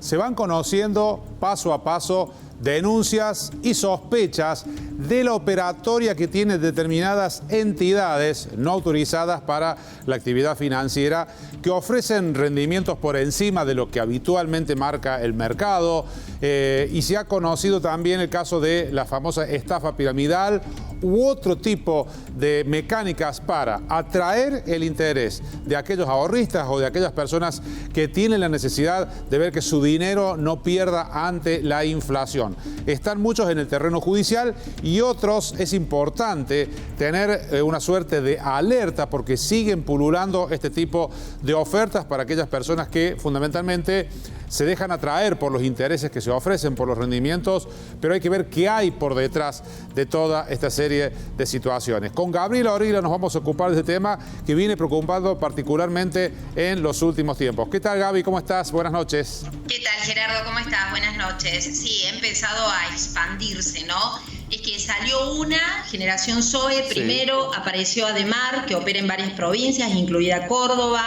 se van conociendo paso a paso denuncias y sospechas de la operatoria que tienen determinadas entidades no autorizadas para la actividad financiera que ofrecen rendimientos por encima de lo que habitualmente marca el mercado. Y se ha conocido también el caso de la famosa estafa piramidal u otro tipo de mecánicas para atraer el interés de aquellos ahorristas o de aquellas personas que tienen la necesidad de ver que su dinero no pierda ante la inflación. Están muchos en el terreno judicial y otros es importante tener una suerte de alerta porque siguen pululando este tipo de ofertas para aquellas personas que fundamentalmente se dejan atraer por los intereses que se ofrecen, por los rendimientos, pero hay que ver qué hay por detrás de toda esta serie de situaciones. Con Gabriela Orrila nos vamos a ocupar de este tema que viene preocupando particularmente en los últimos tiempos. ¿Qué tal, Gaby? ¿Cómo estás? Buenas noches. ¿Qué tal, Gerardo? ¿Cómo estás? Buenas noches. Sí, ha empezado a expandirse, ¿no? Es que salió una, Generación Zoe, primero apareció Ademar, que opera en varias provincias, incluida Córdoba.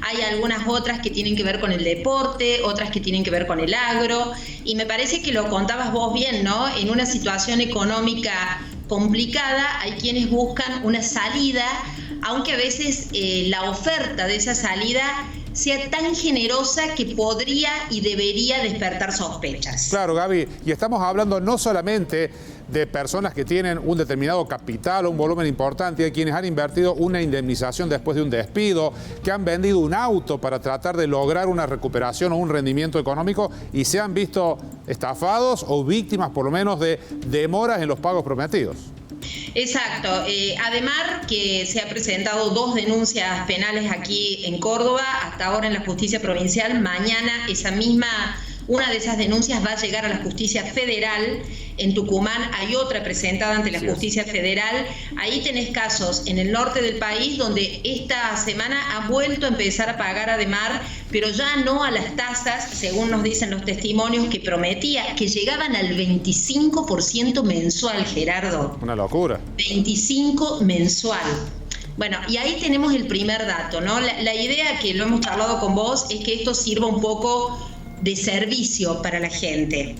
Hay algunas otras que tienen que ver con el deporte, otras que tienen que ver con el agro. Y me parece que lo contabas vos bien, ¿no? En una situación económica complicada hay quienes buscan una salida, aunque a veces la oferta de esa salida sea tan generosa que podría y debería despertar sospechas. Claro, Gaby, y estamos hablando no solamente de personas que tienen un determinado capital o un volumen importante, hay quienes han invertido una indemnización después de un despido, que han vendido un auto para tratar de lograr una recuperación o un rendimiento económico y se han visto estafados o víctimas por lo menos de demoras en los pagos prometidos. Exacto. Ademar, que se ha presentado 2 denuncias penales aquí en Córdoba, hasta ahora en la justicia provincial. Mañana una de esas denuncias va a llegar a la justicia federal. En Tucumán hay otra presentada ante la justicia federal. Ahí tenés casos en el norte del país donde esta semana ha vuelto a empezar a pagar Ademar, pero ya no a las tasas, según nos dicen los testimonios, que prometía, que llegaban al 25% mensual, Gerardo. Una locura. 25 mensual. Bueno, y ahí tenemos el primer dato, ¿no? La idea, que lo hemos charlado con vos, es que esto sirva un poco de servicio para la gente.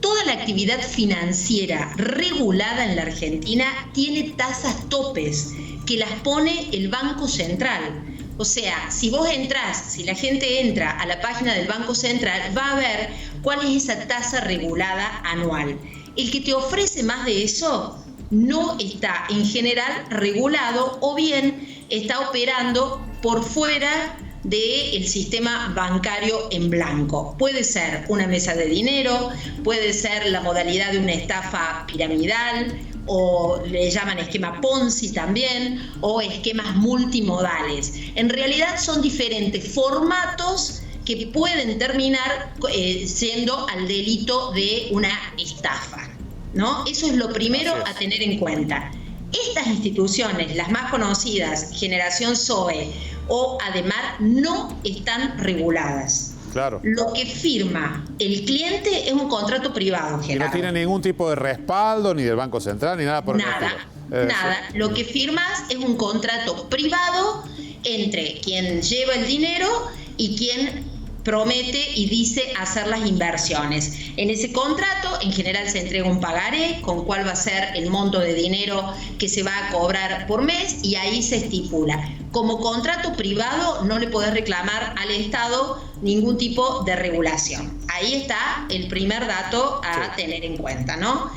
Toda la actividad financiera regulada en la Argentina tiene tasas topes que las pone el Banco Central. O sea, si la gente entra a la página del Banco Central, va a ver cuál es esa tasa regulada anual. El que te ofrece más de eso no está en general regulado o bien está operando por fuera del sistema bancario en blanco. Puede ser una mesa de dinero, puede ser la modalidad de una estafa piramidal, o le llaman esquema Ponzi también, o esquemas multimodales. En realidad son diferentes formatos que pueden terminar siendo al delito de una estafa, ¿no? Eso es lo primero a tener en cuenta. Estas instituciones, las más conocidas, Generación Zoe o Ademar, no están reguladas. Claro. Lo que firma el cliente es un contrato privado, Gerardo. No tiene ningún tipo de respaldo, ni del Banco Central, ni nada por el estilo. Nada. Lo que firmas es un contrato privado entre quien lleva el dinero y quien promete y dice hacer las inversiones. En ese contrato, en general, se entrega un pagaré con cuál va a ser el monto de dinero que se va a cobrar por mes, y ahí se estipula. Como contrato privado no le podés reclamar al Estado ningún tipo de regulación. Ahí está el primer dato a tener en cuenta, ¿no?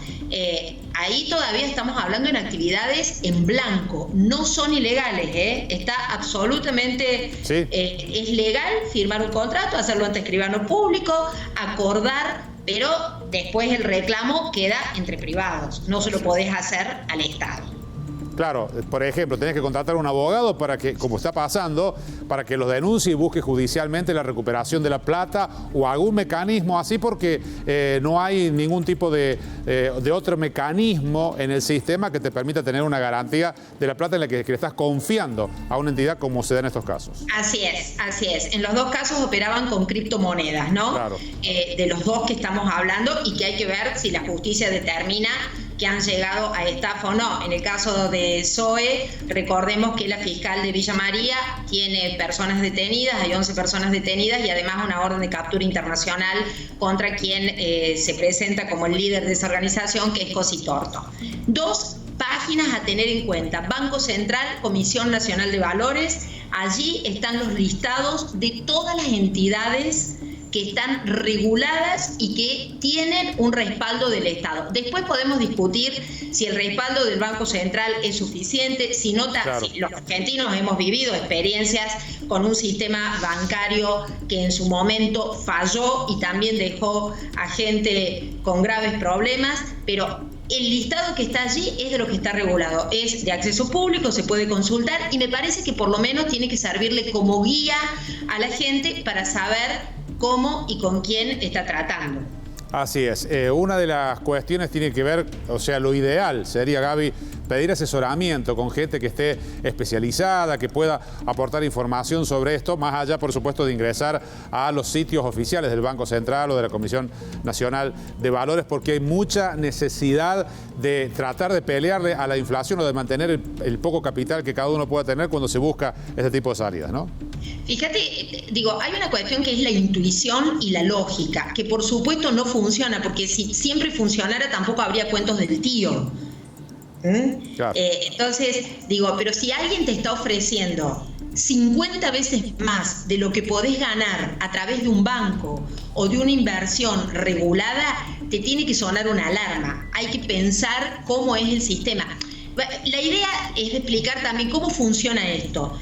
Ahí todavía estamos hablando en actividades en blanco, no son ilegales, está absolutamente, es legal firmar un contrato, hacerlo ante escribano público, acordar, pero después el reclamo queda entre privados, no se lo podés hacer al Estado. Claro, por ejemplo, tenés que contratar a un abogado para que, como está pasando, para que los denuncie y busque judicialmente la recuperación de la plata o algún mecanismo así, porque no hay ningún tipo de otro mecanismo en el sistema que te permita tener una garantía de la plata en la que le estás confiando a una entidad, como se da en estos casos. Así es. En los dos casos operaban con criptomonedas, ¿no? Claro. De los dos que estamos hablando, y que hay que ver si la justicia determina que han llegado a estafa o no. En el caso de Zoe, recordemos que la fiscal de Villa María tiene personas detenidas, hay 11 personas detenidas y además una orden de captura internacional contra quien se presenta como el líder de esa organización, que es Cositorto. 2 páginas a tener en cuenta: Banco Central, Comisión Nacional de Valores. Allí están los listados de todas las entidades que están reguladas y que tienen un respaldo del Estado. Después podemos discutir si el respaldo del Banco Central es suficiente, si no, claro. Si los argentinos hemos vivido experiencias con un sistema bancario que en su momento falló y también dejó a gente con graves problemas, pero el listado que está allí es de lo que está regulado, es de acceso público, se puede consultar y me parece que por lo menos tiene que servirle como guía a la gente para saber cómo y con quién está tratando. Así es. Una de las cuestiones tiene que ver, o sea, lo ideal sería, Gaby, pedir asesoramiento con gente que esté especializada, que pueda aportar información sobre esto, más allá, por supuesto, de ingresar a los sitios oficiales del Banco Central o de la Comisión Nacional de Valores, porque hay mucha necesidad de tratar de pelearle a la inflación o de mantener el poco capital que cada uno pueda tener cuando se busca este tipo de salidas, ¿no? Fíjate, digo, hay una cuestión que es la intuición y la lógica, que por supuesto no funciona, porque si siempre funcionara tampoco habría cuentos del tío. Claro. Entonces, digo, pero si alguien te está ofreciendo 50 veces más de lo que podés ganar a través de un banco o de una inversión regulada, te tiene que sonar una alarma. Hay que pensar cómo es el sistema. La idea es explicar también cómo funciona esto.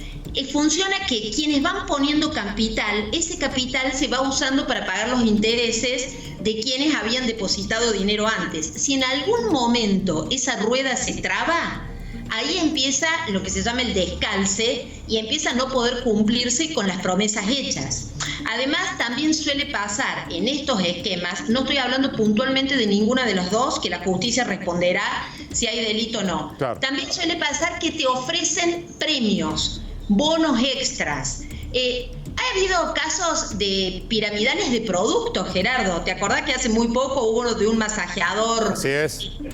Funciona que quienes van poniendo capital, ese capital se va usando para pagar los intereses de quienes habían depositado dinero antes. Si en algún momento esa rueda se traba, ahí empieza lo que se llama el descalce y empieza a no poder cumplirse con las promesas hechas. Además, también suele pasar en estos esquemas, no estoy hablando puntualmente de ninguna de los dos, que la justicia responderá si hay delito o no. Claro. También suele pasar que te ofrecen premios, bonos extras. Ha habido casos de piramidales de productos, Gerardo. ¿Te acordás que hace muy poco hubo uno de un masajeador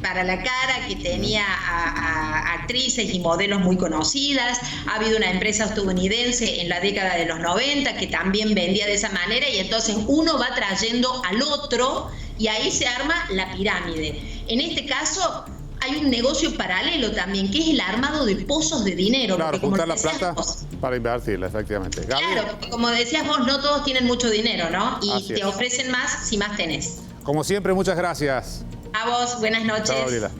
para la cara que tenía a actrices y modelos muy conocidas? Ha habido una empresa estadounidense en la década de los 90 que también vendía de esa manera y entonces uno va trayendo al otro y ahí se arma la pirámide. En este caso hay un negocio paralelo también, que es el armado de pozos de dinero. Claro, juntar la plata para invertirla, efectivamente. Gaby. Claro, porque como decías vos, no todos tienen mucho dinero, ¿no? Y te ofrecen más si más tenés. Como siempre, muchas gracias. A vos, buenas noches. Chao, Gabriela.